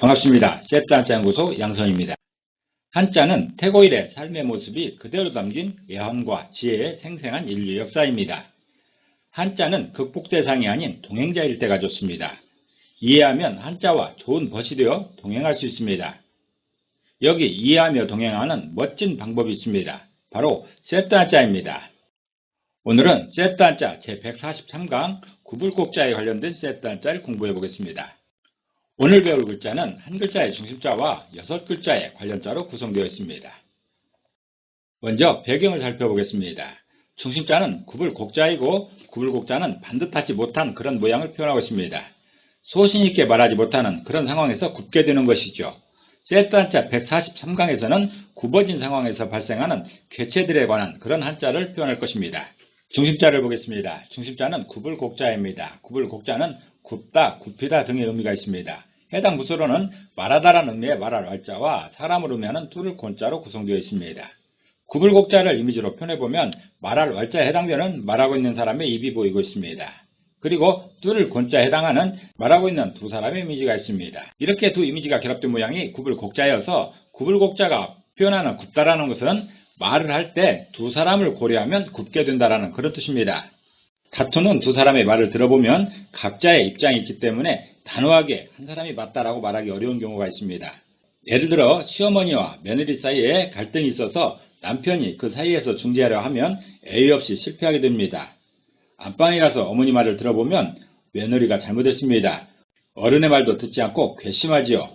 반갑습니다. 세트 한자 연구소 양성입니다. 한자는 태고일의 삶의 모습이 그대로 담긴 예언과 지혜의 생생한 인류 역사입니다. 한자는 극복 대상이 아닌 동행자일 때가 좋습니다. 이해하면 한자와 좋은 벗이 되어 동행할 수 있습니다. 여기 이해하며 동행하는 멋진 방법이 있습니다. 바로 세트 한자입니다. 오늘은 세트 한자 제143강 구불곡자에 관련된 세트 한자를 공부해 보겠습니다. 오늘 배울 글자는 한 글자의 중심자와 6글자의 관련자로 구성되어 있습니다. 먼저 배경을 살펴보겠습니다. 중심자는 구불곡자이고 구불곡자는 반듯하지 못한 그런 모양을 표현하고 있습니다. 소신 있게 말하지 못하는 그런 상황에서 굽게 되는 것이죠. 세트 한자 143강에서는 굽어진 상황에서 발생하는 궤체들에 관한 그런 한자를 표현할 것입니다. 중심자를 보겠습니다. 중심자는 구불곡자입니다. 구불곡자는 굽다, 굽히다 등의 의미가 있습니다. 해당 부서로는 말하다라는 의미의 말할 말자와 사람을 의미하는 뚫을 곤자로 구성되어 있습니다. 구불곡자를 이미지로 표현해보면 말할 말자에 해당되는 말하고 있는 사람의 입이 보이고 있습니다. 그리고 뚫을 곤자에 해당하는 말하고 있는 두 사람의 이미지가 있습니다. 이렇게 두 이미지가 결합된 모양이 구불곡자여서 구불곡자가 표현하는 굽다라는 것은 말을 할 때 두 사람을 고려하면 굽게 된다라는 그런 뜻입니다. 다투는 두 사람의 말을 들어보면 각자의 입장이 있기 때문에 단호하게 한 사람이 맞다라고 말하기 어려운 경우가 있습니다. 예를 들어 시어머니와 며느리 사이에 갈등이 있어서 남편이 그 사이에서 중재하려 하면 애의 없이 실패하게 됩니다. 안방에 가서 어머니 말을 들어보면 며느리가 잘못했습니다. 어른의 말도 듣지 않고 괘씸하지요.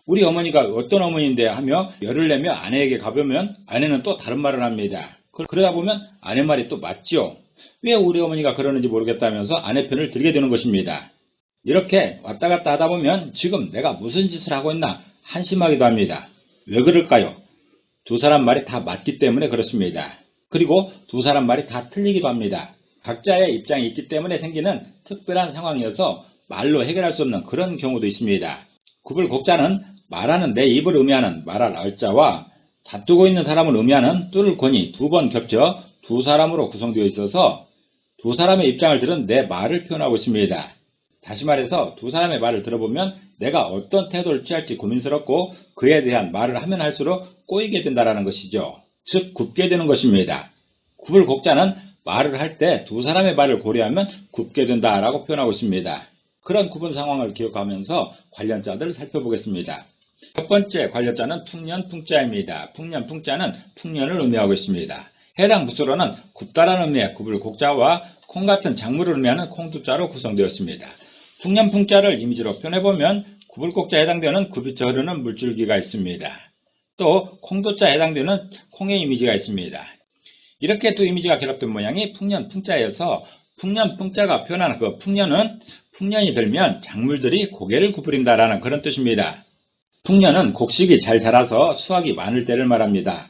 우리 어머니가 어떤 어머니인데 하며 열을 내며 아내에게 가보면 아내는 또 다른 말을 합니다. 그러다 보면 아내 말이 또 맞지요. 왜 우리 어머니가 그러는지 모르겠다면서 아내 편을 들게 되는 것입니다. 이렇게 왔다 갔다 하다 보면 지금 내가 무슨 짓을 하고 있나 한심하기도 합니다. 왜 그럴까요? 두 사람 말이 다 맞기 때문에 그렇습니다. 그리고 두 사람 말이 다 틀리기도 합니다. 각자의 입장이 있기 때문에 생기는 특별한 상황이어서 말로 해결할 수 없는 그런 경우도 있습니다. 구불곡자는 말하는 내 입을 의미하는 말할 알자와 다투고 있는 사람을 의미하는 뚫을 권이 두 번 겹쳐 두 사람으로 구성되어 있어서 두 사람의 입장을 들은 내 말을 표현하고 있습니다. 다시 말해서 두 사람의 말을 들어보면 내가 어떤 태도를 취할지 고민스럽고 그에 대한 말을 하면 할수록 꼬이게 된다는 것이죠. 즉 굽게 되는 것입니다. 구불곡자는 말을 할 때 두 사람의 말을 고려하면 굽게 된다라고 표현하고 있습니다. 그런 구분 상황을 기억하면서 관련자들을 살펴보겠습니다. 첫 번째 관련자는 풍년, 풍자입니다. 풍년, 풍자는 풍년을 의미하고 있습니다. 해당 부서로는 굽다라는 의미의 구불곡자와 콩 같은 작물을 의미하는 콩두자로 구성되었습니다. 풍년, 풍자를 이미지로 표현해보면 구불곡자에 해당되는 굽이쳐 흐르는 물줄기가 있습니다. 또 콩두자에 해당되는 콩의 이미지가 있습니다. 이렇게 두 이미지가 결합된 모양이 풍년, 풍자여서 풍년, 풍자가 표현하는 그 풍년은 풍년이 들면 작물들이 고개를 구부린다라는 그런 뜻입니다. 풍년은 곡식이 잘 자라서 수확이 많을 때를 말합니다.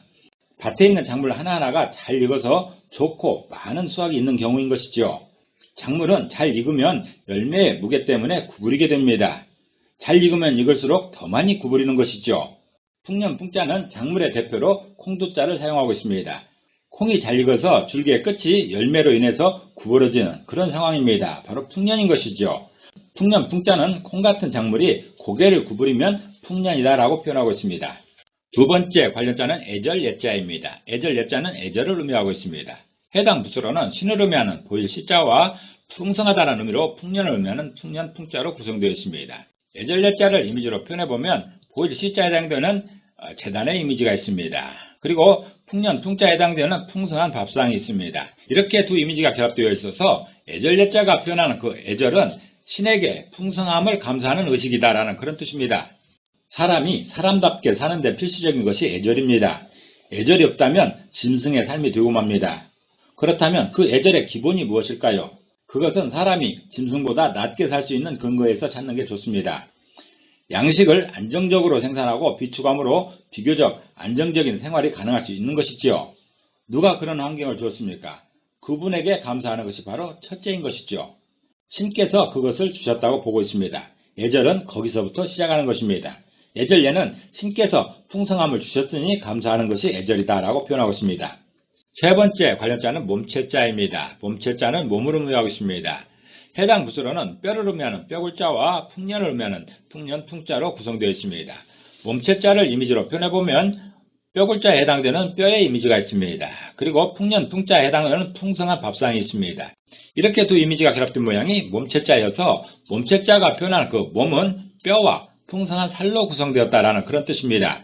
밭에 있는 작물 하나하나가 잘 익어서 좋고 많은 수확이 있는 경우인 것이죠. 작물은 잘 익으면 열매의 무게 때문에 구부리게 됩니다. 잘 익으면 익을수록 더 많이 구부리는 것이죠. 풍년, 풍자는 작물의 대표로 콩두자를 사용하고 있습니다. 콩이 잘 익어서 줄기의 끝이 열매로 인해서 구부러지는 그런 상황입니다. 바로 풍년인 것이죠. 풍년, 풍자는 콩 같은 작물이 고개를 구부리면 풍년이다라고 표현하고 있습니다. 두 번째 관련자는 애절, 예자입니다. 애절, 예자는 애절을 의미하고 있습니다. 해당 부서로는 신을 의미하는 보일 시자와 풍성하다는 의미로 풍년을 의미하는 풍년, 풍자로 구성되어 있습니다. 애절, 예자를 이미지로 표현해보면 보일 시자에 해당되는 재단의 이미지가 있습니다. 그리고 풍년, 풍자에 해당되는 풍성한 밥상이 있습니다. 이렇게 두 이미지가 결합되어 있어서 애절, 예자가 표현하는 그 애절은 신에게 풍성함을 감사하는 의식이다라는 그런 뜻입니다. 사람이 사람답게 사는데 필수적인 것이 애절입니다. 애절이 없다면 짐승의 삶이 되고 맙니다. 그렇다면 그 애절의 기본이 무엇일까요? 그것은 사람이 짐승보다 낮게 살 수 있는 근거에서 찾는 게 좋습니다. 양식을 안정적으로 생산하고 비축함으로 비교적 안정적인 생활이 가능할 수 있는 것이지요. 누가 그런 환경을 주었습니까? 그분에게 감사하는 것이 바로 첫째인 것이죠. 신께서 그것을 주셨다고 보고 있습니다. 애절은 거기서부터 시작하는 것입니다. 애절예는 신께서 풍성함을 주셨으니 감사하는 것이 애절이다라고 표현하고 있습니다. 세 번째 관련자는 몸체자입니다. 몸체자는 몸을 의미하고 있습니다. 해당 부수로는 뼈를 의미하는 뼈글자와 풍년을 의미하는 풍년 풍자로 구성되어 있습니다. 몸체자를 이미지로 표현해보면 뼈글자에 해당되는 뼈의 이미지가 있습니다. 그리고 풍년 풍자에 해당하는 풍성한 밥상이 있습니다. 이렇게 두 이미지가 결합된 모양이 몸체자여서 몸체자가 표현하는 그 몸은 뼈와 풍성한 살로 구성되었다라는 그런 뜻입니다.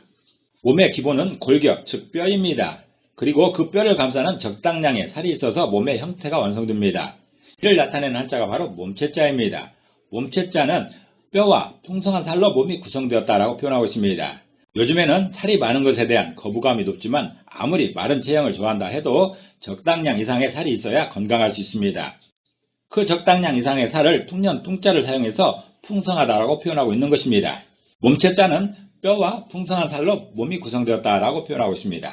몸의 기본은 골격, 즉 뼈입니다. 그리고 그 뼈를 감싸는 적당량의 살이 있어서 몸의 형태가 완성됩니다. 이를 나타내는 한자가 바로 몸체자입니다. 몸체자는 뼈와 풍성한 살로 몸이 구성되었다라고 표현하고 있습니다. 요즘에는 살이 많은 것에 대한 거부감이 높지만 아무리 마른 체형을 좋아한다 해도 적당량 이상의 살이 있어야 건강할 수 있습니다. 그 적당량 이상의 살을 풍년, 풍자를 사용해서 풍성하다라고 표현하고 있는 것입니다. 몸체자는 뼈와 풍성한 살로 몸이 구성되었다라고 표현하고 있습니다.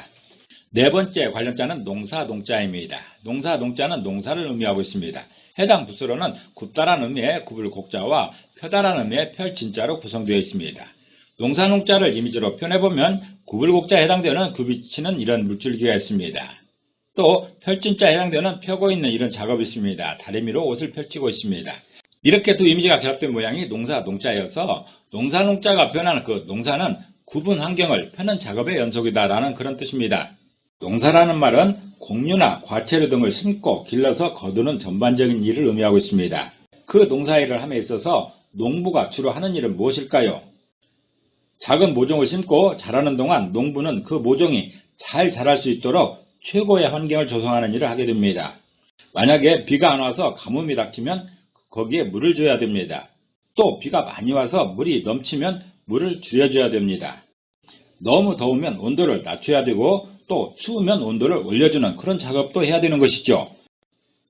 네 번째 관련자는 농사, 농자입니다. 농사, 농자는 농사를 의미하고 있습니다. 해당 부수로는 굽다란 의미의 굽을 곡자와 펴다란 의미의 펼진자로 구성되어 있습니다. 농사, 농자를 이미지로 표현해보면 굽을 곡자에 해당되는 굽이 치는 이런 물줄기가 있습니다. 또 펼진자에 해당되는 펴고 있는 이런 작업이 있습니다. 다리미로 옷을 펼치고 있습니다. 이렇게 두 이미지가 결합된 모양이 농사, 농자여서 농사, 농자가 표현하는 그 농사는 굽은 환경을 펴는 작업의 연속이다라는 그런 뜻입니다. 농사라는 말은 곡류나 과채류 등을 심고 길러서 거두는 전반적인 일을 의미하고 있습니다. 그 농사일을 함에 있어서 농부가 주로 하는 일은 무엇일까요? 작은 모종을 심고 자라는 동안 농부는 그 모종이 잘 자랄 수 있도록 최고의 환경을 조성하는 일을 하게 됩니다. 만약에 비가 안 와서 가뭄이 닥치면 거기에 물을 줘야 됩니다. 또 비가 많이 와서 물이 넘치면 물을 줄여줘야 됩니다. 너무 더우면 온도를 낮춰야 되고 또 추우면 온도를 올려주는 그런 작업도 해야 되는 것이죠.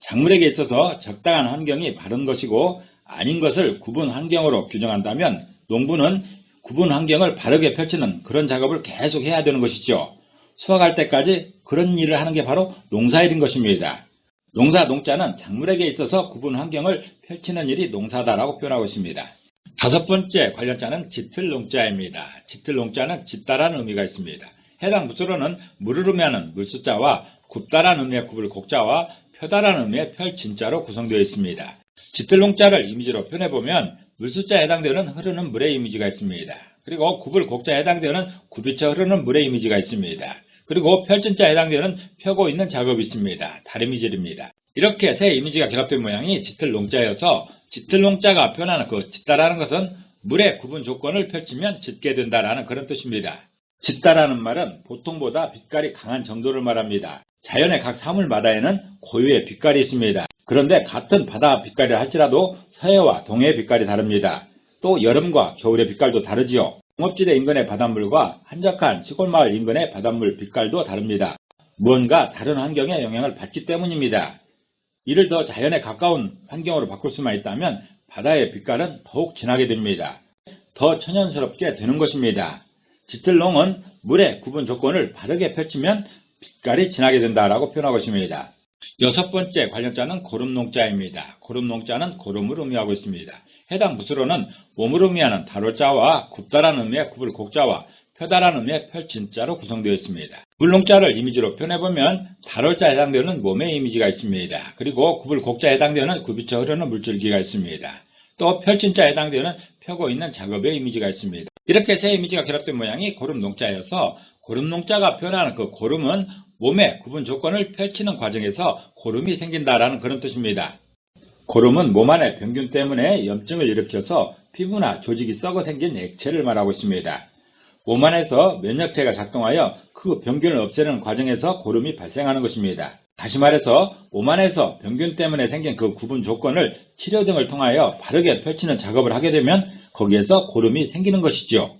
작물에게 있어서 적당한 환경이 바른 것이고 아닌 것을 구분 환경으로 규정한다면 농부는 구분 환경을 바르게 펼치는 그런 작업을 계속 해야 되는 것이죠. 수확할 때까지 그런 일을 하는 게 바로 농사일인 것입니다. 농사, 농자는 작물에게 있어서 구분 환경을 펼치는 일이 농사다라고 표현하고 있습니다. 다섯 번째 관련자는 짙을 농자입니다. 짙을 농자는 짙다라는 의미가 있습니다. 해당 부수로는 물을 의미하는 물수자와 굽다라는 의미의 굽을 곡자와 펴다라는 의미의 펼진자로 구성되어 있습니다. 짙을 농자를 이미지로 표현해보면 물수자에 해당되는 흐르는 물의 이미지가 있습니다. 그리고 굽을 곡자에 해당되는 굽이쳐 흐르는 물의 이미지가 있습니다. 그리고 펼진자에 해당되는 펴고 있는 작업이 있습니다. 다리미질입니다. 이렇게 세 이미지가 결합된 모양이 짙을 농자여서 짙을 농자가 표현하는 그 짙다라는 것은 물의 구분 조건을 펼치면 짙게 된다라는 그런 뜻입니다. 짙다라는 말은 보통보다 빛깔이 강한 정도를 말합니다. 자연의 각 사물마다에는 고유의 빛깔이 있습니다. 그런데 같은 바다 빛깔이라 할지라도 서해와 동해의 빛깔이 다릅니다. 또 여름과 겨울의 빛깔도 다르지요. 농업지대 인근의 바닷물과 한적한 시골마을 인근의 바닷물 빛깔도 다릅니다. 무언가 다른 환경의 영향을 받기 때문입니다. 이를 더 자연에 가까운 환경으로 바꿀 수만 있다면 바다의 빛깔은 더욱 진하게 됩니다. 더 천연스럽게 되는 것입니다. 짙을 농은 물의 구분 조건을 바르게 펼치면 빛깔이 진하게 된다라고 표현하고 있습니다. 여섯 번째 관련자는 고름농자입니다. 고름농자는 고름을 의미하고 있습니다. 해당 부수로는 몸을 의미하는 달월자와 굽다라는 의미의 굽을 곡자와 펴다라는 의미의 펼진자로 구성되어 있습니다. 물농자를 이미지로 표현해보면 달월자에 해당되는 몸의 이미지가 있습니다. 그리고 굽을 곡자에 해당되는 굽이쳐 흐르는 물줄기가 있습니다. 또 펼진자에 해당되는 펴고 있는 작업의 이미지가 있습니다. 이렇게 세 이미지가 결합된 모양이 고름농자여서 고름농자가 표현하는 그 고름은 몸의 구분 조건을 펼치는 과정에서 고름이 생긴다라는 그런 뜻입니다. 고름은 몸 안의 병균 때문에 염증을 일으켜서 피부나 조직이 썩어 생긴 액체를 말하고 있습니다. 몸 안에서 면역체가 작동하여 그 병균을 없애는 과정에서 고름이 발생하는 것입니다. 다시 말해서 몸 안에서 병균 때문에 생긴 그 구분 조건을 치료 등을 통하여 바르게 펼치는 작업을 하게 되면 거기에서 고름이 생기는 것이죠.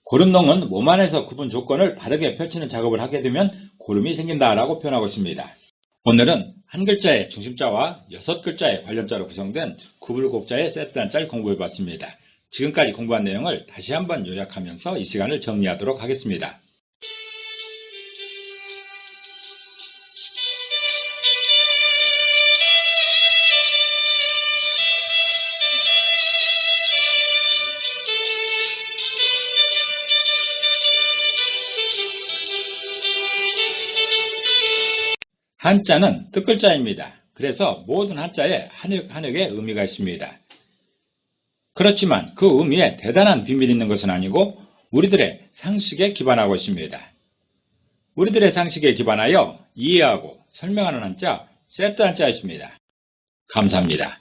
고름농은 몸 안에서 구분 조건을 바르게 펼치는 작업을 하게 되면 고름이 생긴다라고 표현하고 있습니다. 오늘은 한 글자의 중심자와 여섯 글자의 관련자로 구성된 구불곡자의 세트 한자를 공부해봤습니다. 지금까지 공부한 내용을 다시 한번 요약하면서 이 시간을 정리하도록 하겠습니다. 한자는 뜻글자입니다. 그래서 모든 한자에 한획의 의미가 있습니다. 그렇지만 그 의미에 대단한 비밀이 있는 것은 아니고 우리들의 상식에 기반하고 있습니다. 우리들의 상식에 기반하여 이해하고 설명하는 한자 세트 한자였습니다. 감사합니다.